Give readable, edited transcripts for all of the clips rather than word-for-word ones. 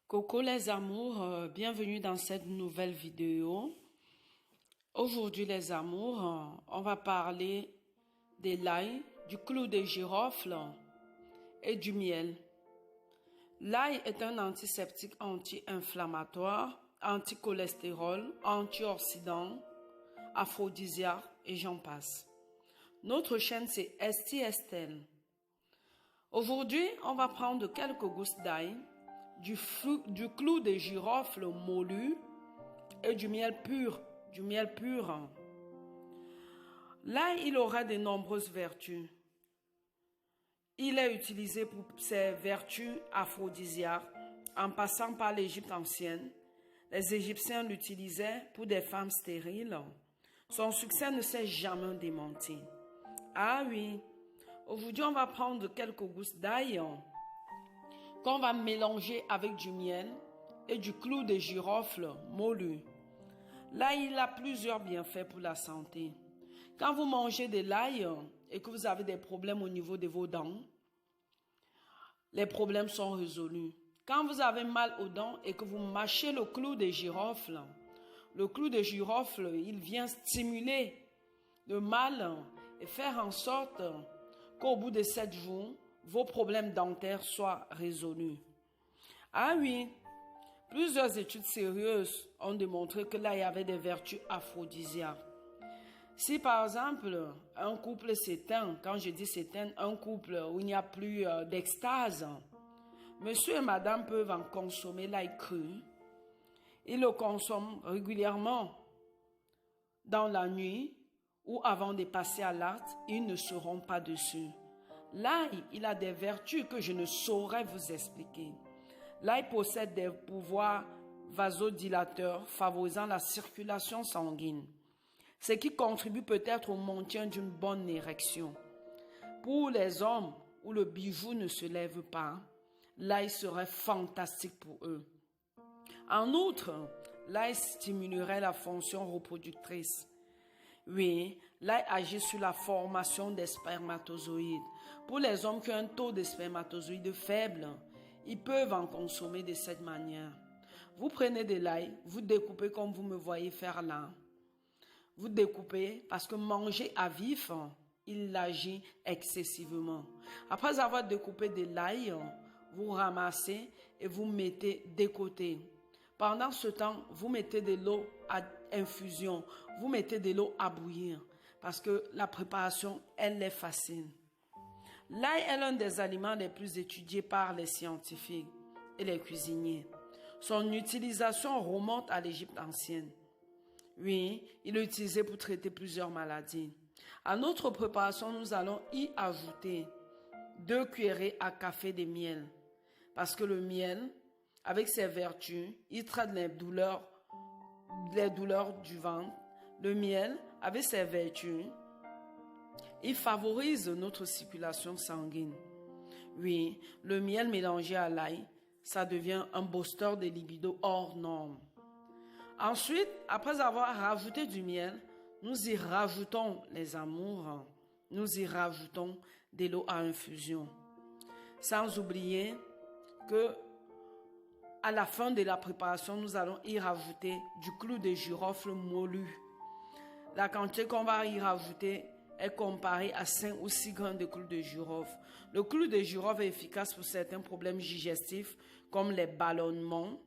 Coucou les amours, bienvenue dans cette nouvelle vidéo. Aujourd'hui les amours, on va parler de l'ail, du clou de girofle et du miel. L'ail est un antiseptique anti-inflammatoire, anti-cholestérol, antioxydant, aphrodisiaque et j'en passe. Notre chaîne c'est Esti Estelle. Aujourd'hui, on va prendre quelques gousses d'ail, du clou de girofle moulu et du miel pur. L'ail, il aura de nombreuses vertus. Il est utilisé pour ses vertus aphrodisiaques en passant par l'Égypte ancienne. Les Égyptiens l'utilisaient pour des femmes stériles. Son succès ne s'est jamais démenti. Ah oui, aujourd'hui on va prendre quelques gousses d'ail qu'on va mélanger avec du miel et du clou de girofle moulu. L'ail, il a plusieurs bienfaits pour la santé. Quand vous mangez de l'ail et que vous avez des problèmes au niveau de vos dents, les problèmes sont résolus. Quand vous avez mal aux dents et que vous mâchez le clou de girofle, il vient stimuler le mal et faire en sorte qu'au bout de 7 jours, vos problèmes dentaires soient résolus. Ah oui, plusieurs études sérieuses ont démontré que l'ail avait des vertus aphrodisiaques. Si par exemple, un couple s'éteint, quand je dis s'éteint, un couple où il n'y a plus d'extase, monsieur et madame peuvent en consommer l'ail cru. Ils le consomment régulièrement dans la nuit ou avant de passer à l'acte, ils ne seront pas dessus. L'ail, il a des vertus que je ne saurais vous expliquer. L'ail possède des pouvoirs vasodilateurs favorisant la circulation sanguine, ce qui contribue peut-être au maintien d'une bonne érection. Pour les hommes où le bijou ne se lève pas, l'ail serait fantastique pour eux. En outre, l'ail stimulerait la fonction reproductrice. Oui, l'ail agit sur la formation des spermatozoïdes. Pour les hommes qui ont un taux de spermatozoïdes faible, ils peuvent en consommer de cette manière. Vous prenez de l'ail, vous découpez comme vous me voyez faire là. Vous découpez parce que manger à vif, il agit excessivement. Après avoir découpé de l'ail, vous ramassez et vous mettez de côté. Pendant ce temps, vous mettez de l'eau à infusion, vous mettez de l'eau à bouillir parce que la préparation, elle est facile. L'ail est l'un des aliments les plus étudiés par les scientifiques et les cuisiniers. Son utilisation remonte à l'Égypte ancienne. Oui, il est utilisé pour traiter plusieurs maladies. À notre préparation, nous allons y ajouter 2 cuillerées à café de miel parce que le miel, avec ses vertus, il traite les douleurs du ventre. Le miel, avec ses vertus, il favorise notre circulation sanguine. Oui, le miel mélangé à l'ail, ça devient un booster de libido hors norme. Ensuite, après avoir rajouté du miel, nous y rajoutons les amours, nous y rajoutons de l'eau à infusion. Sans oublier que à la fin de la préparation, nous allons y rajouter du clou de girofle moulu. La quantité qu'on va y rajouter est comparée à 5 ou 6 grammes de clou de girofle. Le clou de girofle est efficace pour certains problèmes digestifs comme les ballonnements.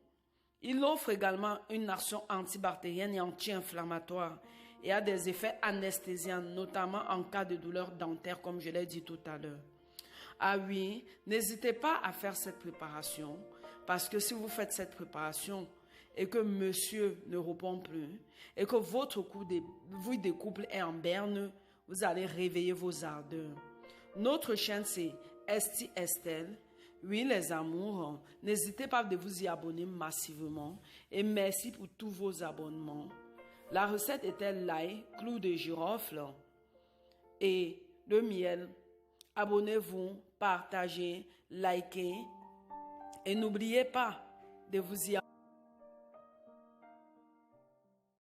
Il offre également une action antibactérienne et anti-inflammatoire et a des effets anesthésiants, notamment en cas de douleur dentaire, comme je l'ai dit tout à l'heure. Ah oui, n'hésitez pas à faire cette préparation parce que si vous faites cette préparation et que monsieur ne répond plus et que votre vie de couple est en berne, vous allez réveiller vos ardeurs. Notre chaîne c'est Esti Estelle. Oui les amours, n'hésitez pas de vous y abonner massivement et merci pour tous vos abonnements. La recette était l'ail, clou de girofle et le miel. Abonnez-vous, partagez, likez et n'oubliez pas de vous y abonner.